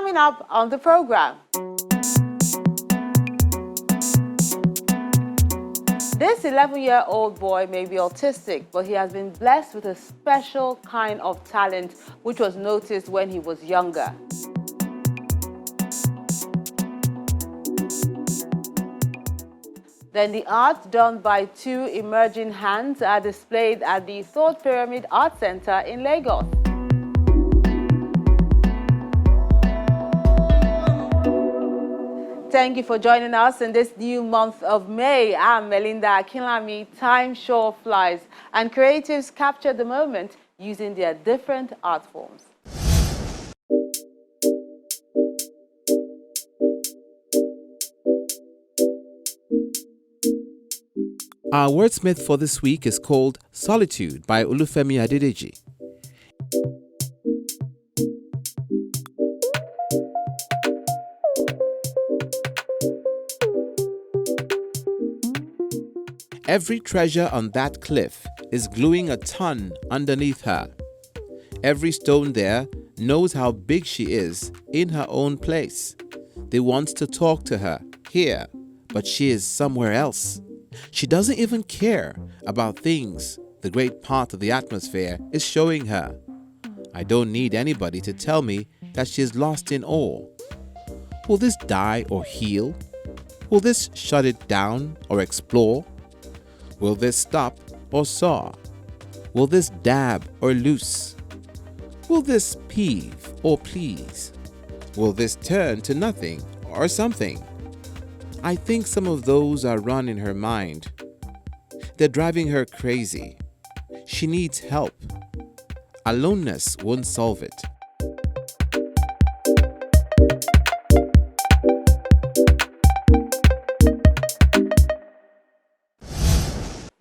Coming up on the program. This 11-year-old boy may be autistic, but he has been blessed with a special kind of talent which was noticed when he was younger. Then the art done by two emerging hands are displayed at the Thought Pyramid Art Center in Lagos. Thank you for joining us in this new month of May. I'm Melinda Akinlami. Time sure flies, and creatives capture the moment using their different art forms. Our wordsmith for this week is called Solitude by Olufemi Adedeji. Every treasure on that cliff is gluing a ton underneath her. Every stone there knows how big she is in her own place. They want to talk to her here, but she is somewhere else. She doesn't even care about things the great part of the atmosphere is showing her. I don't need anybody to tell me that she is lost in awe. Will this die or heal? Will this shut it down or explore? Will this stop or soar? Will this dab or loose? Will this peeve or please? Will this turn to nothing or something? I think some of those are run in her mind. They're driving her crazy. She needs help. Aloneness won't solve it.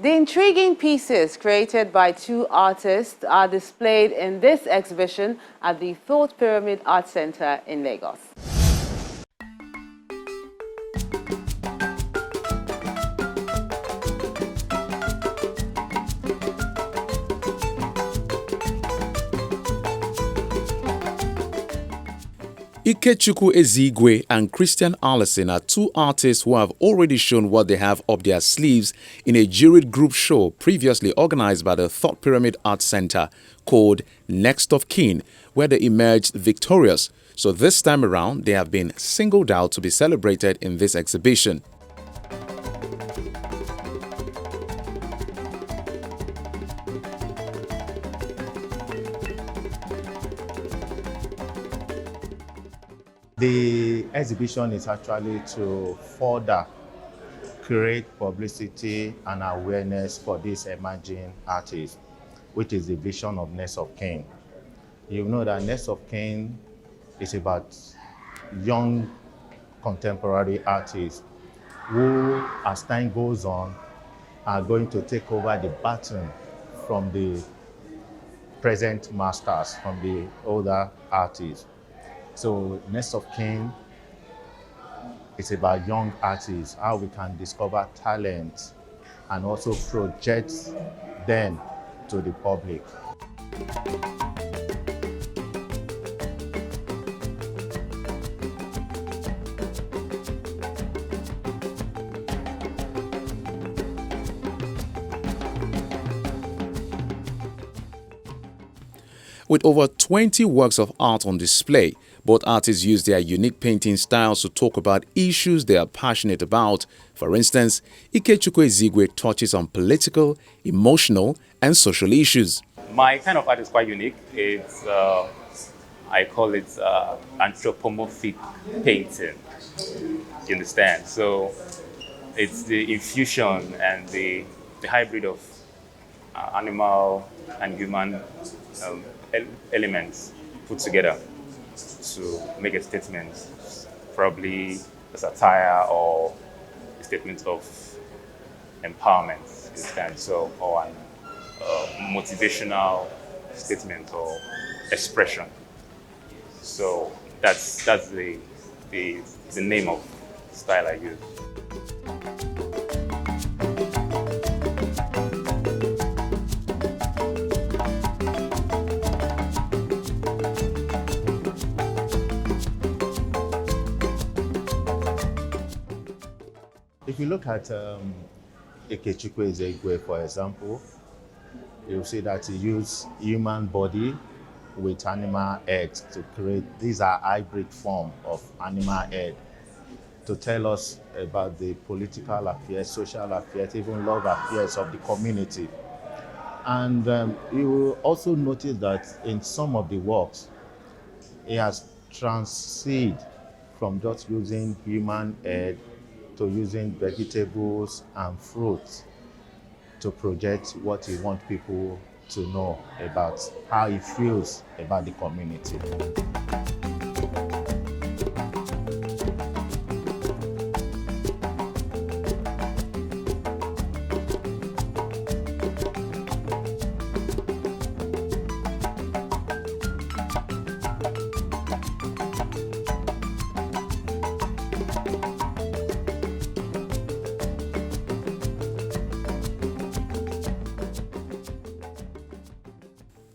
The intriguing pieces created by two artists are displayed in this exhibition at the Thought Pyramid Art Center in Lagos. Ikechukwu Ezigwe and Christian Allison are two artists who have already shown what they have up their sleeves in a juried group show previously organized by the Thought Pyramid Art Center called Next of Kin, where they emerged victorious. So this time around, they have been singled out to be celebrated in this exhibition. The exhibition is actually to further create publicity and awareness for these emerging artists, which is the vision of Next of Kin. You know that Next of Kin is about young contemporary artists who, as time goes on, are going to take over the baton from the present masters, from the older artists. So Next of Kin is about young artists, how we can discover talent and also project them to the public. With over 20 works of art on display, both artists use their unique painting styles to talk about issues they are passionate about. For instance, Ikechukwu Ezigwe touches on political, emotional, and social issues. My kind of art is quite unique. It's, I call it anthropomorphic painting. You understand? So it's the infusion and the hybrid of animal and human elements put together to make a statement, probably a satire or a statement of empowerment, so, or an motivational statement or expression. So that's the name of style I use. if you look at Ikechukwu Ezekwe, for example, you'll see that he used human body with animal eggs to create, these are hybrid form of animal egg, to tell us about the political affairs, social affairs, even love affairs of the community. And you will also notice that in some of the works, he has transited from just using human head to using vegetables and fruits to project what he wants people to know about how he feels about the community.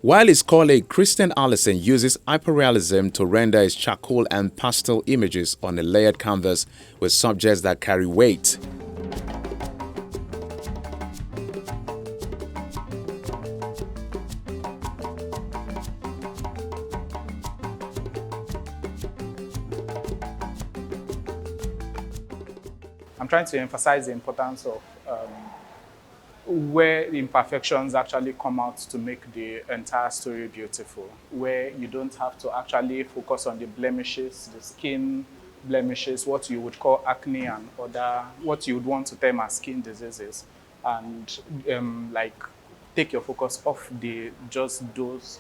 While his colleague Christian Allison uses hyperrealism to render his charcoal and pastel images on a layered canvas with subjects that carry weight. I'm trying to emphasize the importance of where the imperfections actually come out to make the entire story beautiful, where you don't have to actually focus on the blemishes, the skin blemishes, what you would call acne and other, what you would want to term as skin diseases, and like take your focus off just those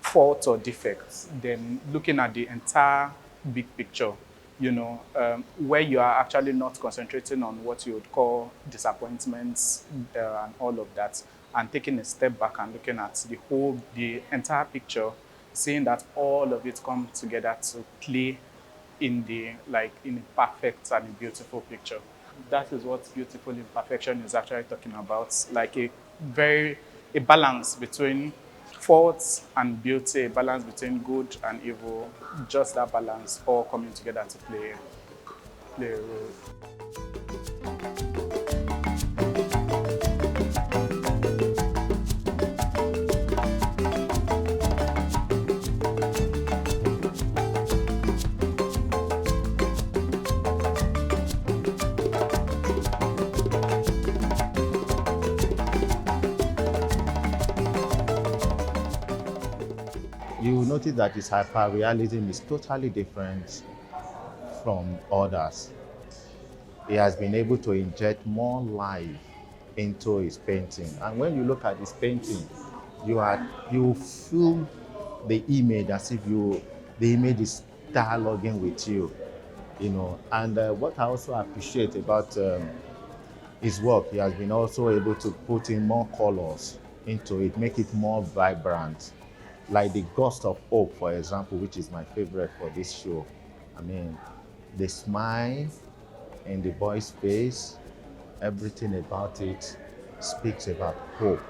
faults or defects, then looking at the entire big picture, you know, where you are actually not concentrating on what you would call disappointments and all of that, and taking a step back and looking at the entire picture, seeing that all of it come together to play in a perfect and a beautiful picture. That is what beautiful imperfection is actually talking about, like a balance between faults and beauty, a balance between good and evil, just that balance all coming together to play a role. You will notice that his hyperrealism is totally different from others. He has been able to inject more life into his painting. And when you look at his painting, you feel the image as if the image is dialoguing with you, you know. And what I also appreciate about his work, he has been also able to put in more colors into it, make it more vibrant. Like the Ghost of Hope, for example, which is my favorite for this show. I mean, the smile in the boy's face, everything about it speaks about hope.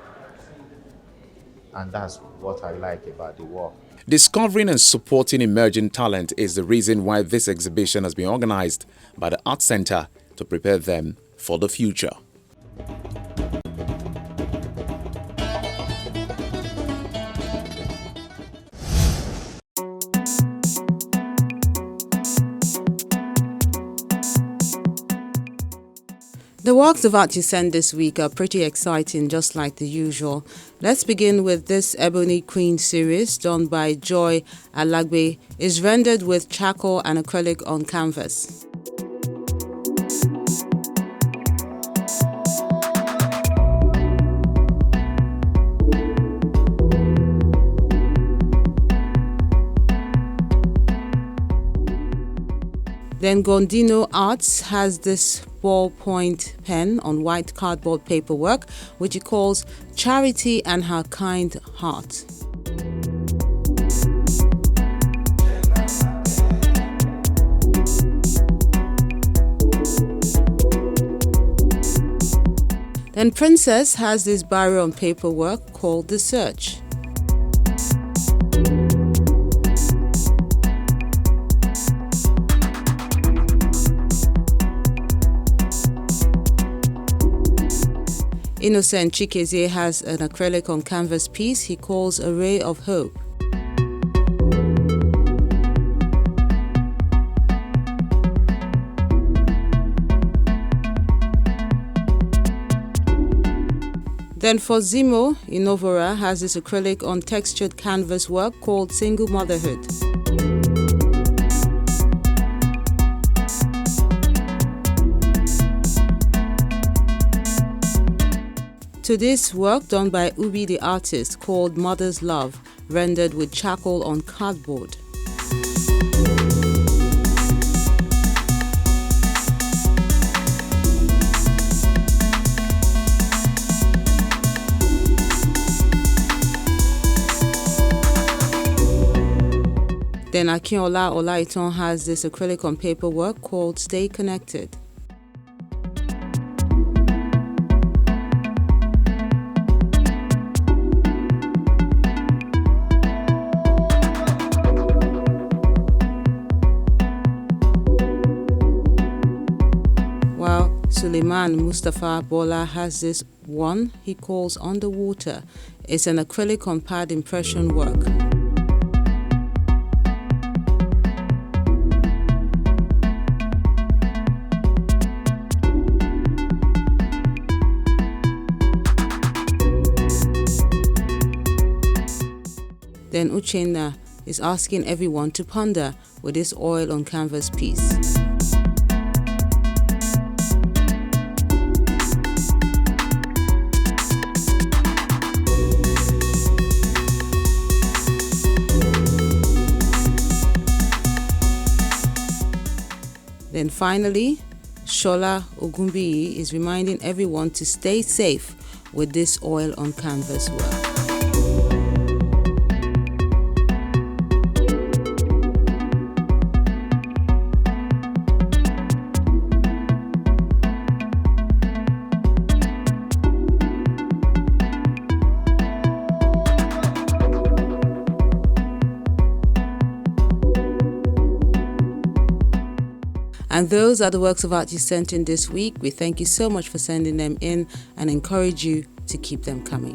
And that's what I like about the work. Discovering and supporting emerging talent is the reason why this exhibition has been organized by the Art Center to prepare them for the future. The works of art you sent this week are pretty exciting, just like the usual. Let's begin with this Ebony Queen series done by Joy Alagbe. Is rendered with charcoal and acrylic on canvas. Then Gondino Arts has this ballpoint pen on white cardboard paperwork, which he calls Charity and Her Kind Heart. Then Princess has this barrow on paperwork called The Search. Innocent Chikezie has an acrylic on canvas piece he calls A Ray of Hope. Then for Zimo, Inovora has this acrylic on textured canvas work called Single Motherhood. To this work done by Ubi the artist called Mother's Love, rendered with charcoal on cardboard. Then Akinola Olaiton has this acrylic on paper work called Stay Connected. While Suleiman Mustafa Bola has this one he calls Underwater. It's an acrylic on pad impression work. Then Uchenna is asking everyone to ponder with this oil on canvas piece. Then finally, Shola Ogunbiyi is reminding everyone to stay safe with this oil on canvas work. And those are the works of art you sent in this week. We thank you so much for sending them in and encourage you to keep them coming.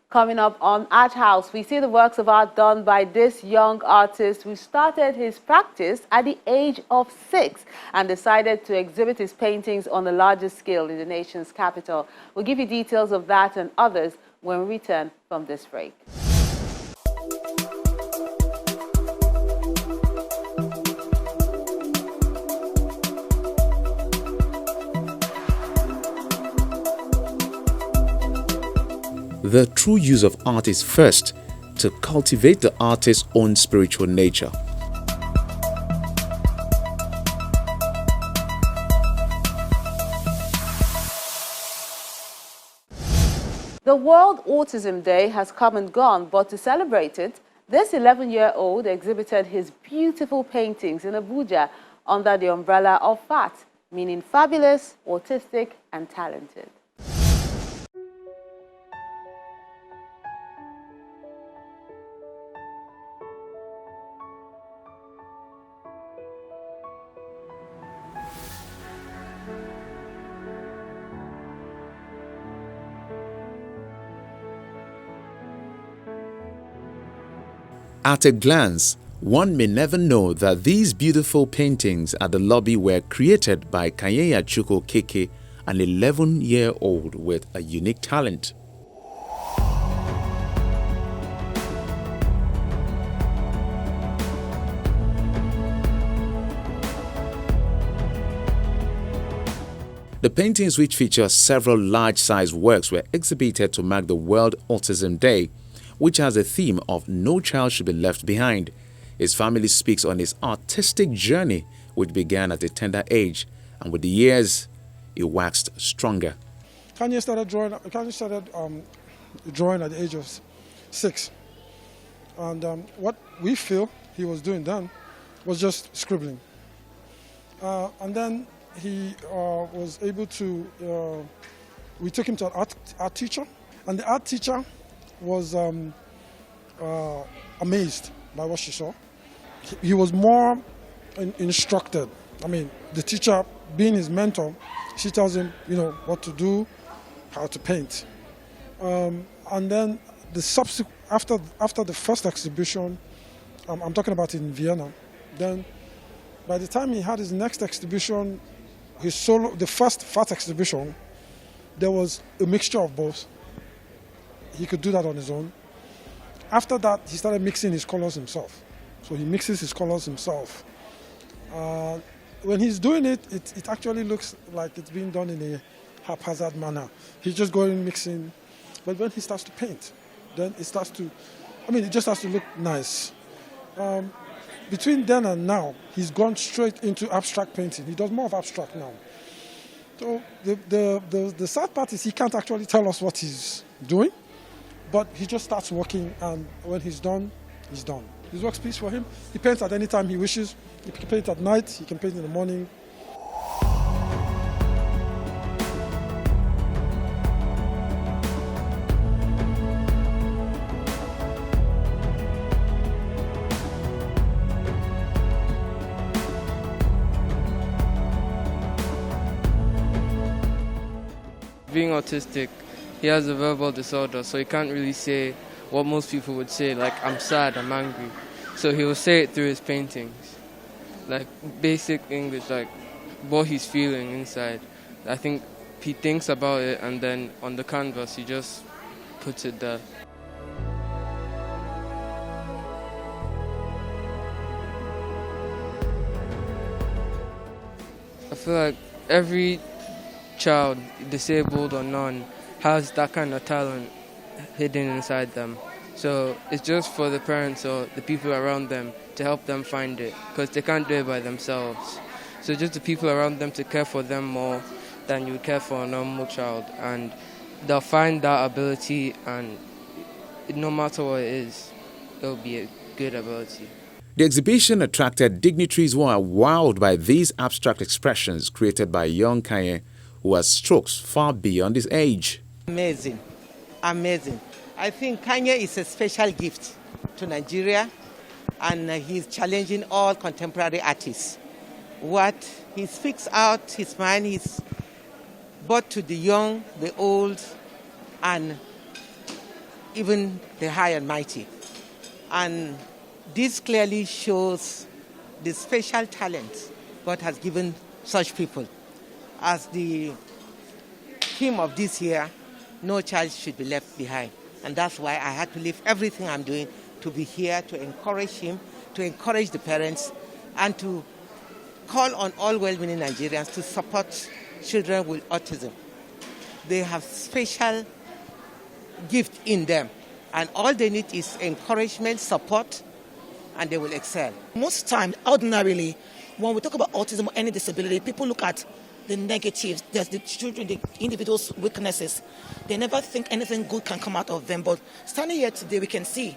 Coming up on Art House, we see the works of art done by this young artist who started his practice at the age of 6 and decided to exhibit his paintings on a larger scale in the nation's capital. We'll give you details of that and others when we return from this break. The true use of art is first to cultivate the artist's own spiritual nature. The World Autism Day has come and gone, but to celebrate it, this 11-year-old exhibited his beautiful paintings in Abuja under the umbrella of FAT, meaning fabulous, autistic, and talented. At a glance, one may never know that these beautiful paintings at the lobby were created by Kanyeya Chuko Keke, an 11-year-old with a unique talent. The paintings, which feature several large-sized works, were exhibited to mark the World Autism Day, which has a theme of no child should be left behind. His family speaks on his artistic journey, which began at a tender age, and with the years, it waxed stronger. Kanye started drawing at the age of 6, and what we feel he was doing then was just scribbling. And then he was able to. We took him to an art teacher, and the art teacher was amazed by what she saw. He was more instructed. I mean, the teacher, being his mentor, she tells him, what to do, how to paint. And then after the first exhibition, I'm talking about in Vienna, then by the time he had his next exhibition, the first fat exhibition, there was a mixture of both. He could do that on his own. After that, he started mixing his colors himself. So he mixes his colors himself. When he's doing it, it actually looks like it's being done in a haphazard manner. He's just going mixing. But when he starts to paint, then it just has to look nice. Between then and now, he's gone straight into abstract painting. He does more of abstract now. So the sad part is he can't actually tell us what he's doing, but he just starts working, and when he's done, he's done. His work speaks for him. He paints at any time he wishes. He can paint at night, he can paint in the morning. Being autistic, he has a verbal disorder, so he can't really say what most people would say, like, I'm sad, I'm angry. So he will say it through his paintings, like basic English, like what he's feeling inside. I think he thinks about it, and then on the canvas, he just puts it there. I feel like every child, disabled or none, has that kind of talent hidden inside them. So it's just for the parents or the people around them to help them find it, because they can't do it by themselves. So just the people around them to care for them more than you would care for a normal child, and they'll find that ability, and no matter what it is, it'll be a good ability. The exhibition attracted dignitaries who are wowed by these abstract expressions created by young Kanye, who has strokes far beyond his age. Amazing. I think Kanye is a special gift to Nigeria, and he's challenging all contemporary artists. What he speaks out, his mind is both to the young, the old, and even the high and mighty. And this clearly shows the special talent God has given such people. As the theme of this year, no child should be left behind. And that's why I had to leave everything I'm doing to be here to encourage him, to encourage the parents, and to call on all well-meaning Nigerians to support children with autism. They have special gift in them, and all they need is encouragement, support, and they will excel. Most times, ordinarily, when we talk about autism or any disability, people look at the negatives. There's the children, the individual's weaknesses. They never think anything good can come out of them. But standing here today, we can see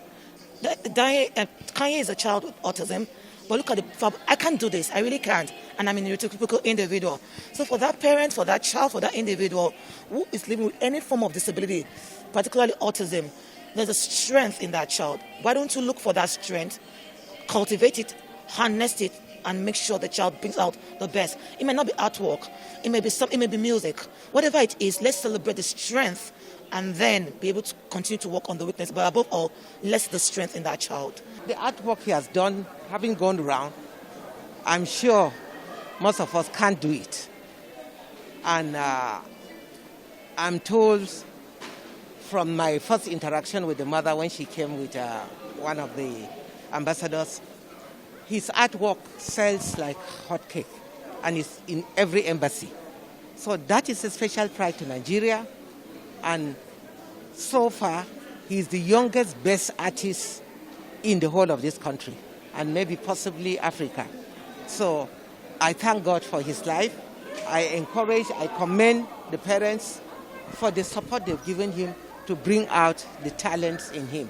that Kanye is a child with autism. But look at the fact, I can't do this. I really can't. And I'm a neurotypical individual. So for that parent, for that child, for that individual who is living with any form of disability, particularly autism, there's a strength in that child. Why don't you look for that strength, cultivate it, harness it, and make sure the child brings out the best. It may not be artwork, it may be music. Whatever it is, let's celebrate the strength and then be able to continue to work on the weakness. But above all, let's the strength in that child. The artwork he has done, having gone around, I'm sure most of us can't do it. And I'm told from my first interaction with the mother when she came with one of the ambassadors, his artwork sells like hotcake, and it's in every embassy. So that is a special pride to Nigeria, and so far, he's the youngest, best artist in the whole of this country, and maybe possibly Africa. So I thank God for his life. I commend the parents for the support they've given him to bring out the talents in him.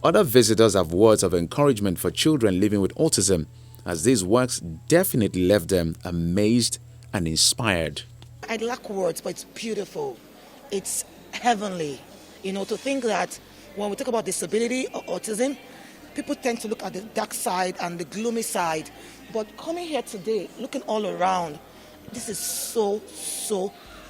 Other visitors have words of encouragement for children living with autism, as these works definitely left them amazed and inspired. I lack words, but it's beautiful. It's heavenly. You know, to think that when we talk about disability or autism, people tend to look at the dark side and the gloomy side. But coming here today, looking all around, this is so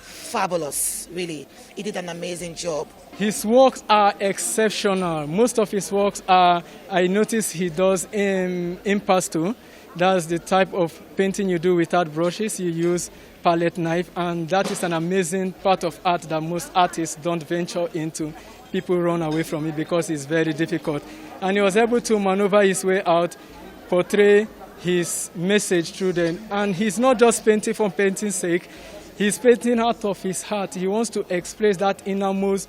fabulous, really. He did an amazing job. His works are exceptional. Most of his works are, I notice he does in impasto. That's the type of painting you do without brushes. You use palette knife, and that is an amazing part of art that most artists don't venture into. People run away from it because it's very difficult. And he was able to maneuver his way out, portray his message through them. And he's not just painting for painting's sake. He's painting out of his heart. He wants to express that innermost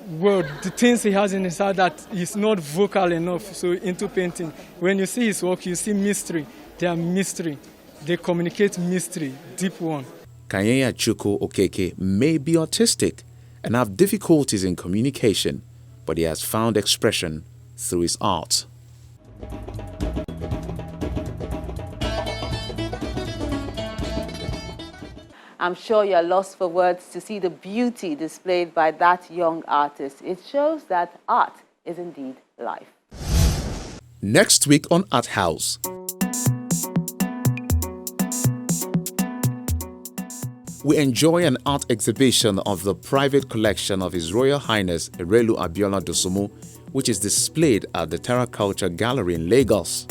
word, the things he has in his heart that is not vocal enough. So into painting, when you see his work, you see mystery. They are mystery. They communicate mystery, deep one. Kanyenya Chukwu Okeke may be autistic and have difficulties in communication, but he has found expression through his art. I'm sure you're lost for words to see the beauty displayed by that young artist. It shows that art is indeed life. Next week on Art House. We enjoy an art exhibition of the private collection of His Royal Highness Erelu Abiola Dosumu, which is displayed at the Terra Culture Gallery in Lagos.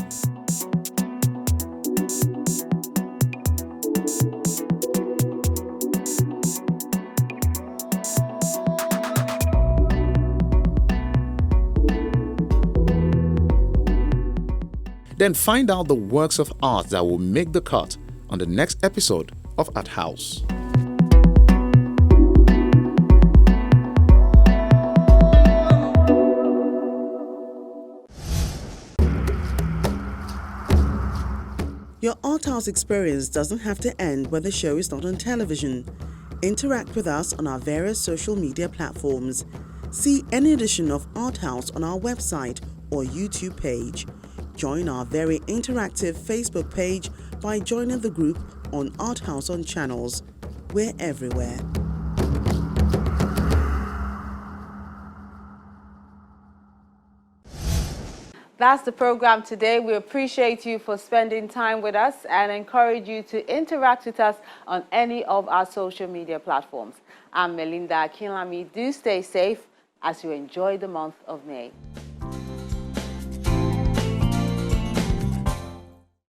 Then find out the works of art that will make the cut on the next episode of Art House. Your Art House experience doesn't have to end when the show is not on television. Interact with us on our various social media platforms. See any edition of Art House on our website or YouTube page. Join our very interactive Facebook page by joining the group on Art House on Channels. We're everywhere. That's the program today. We appreciate you for spending time with us and encourage you to interact with us on any of our social media platforms. I'm Melinda Akinlami. Do stay safe as you enjoy the month of May.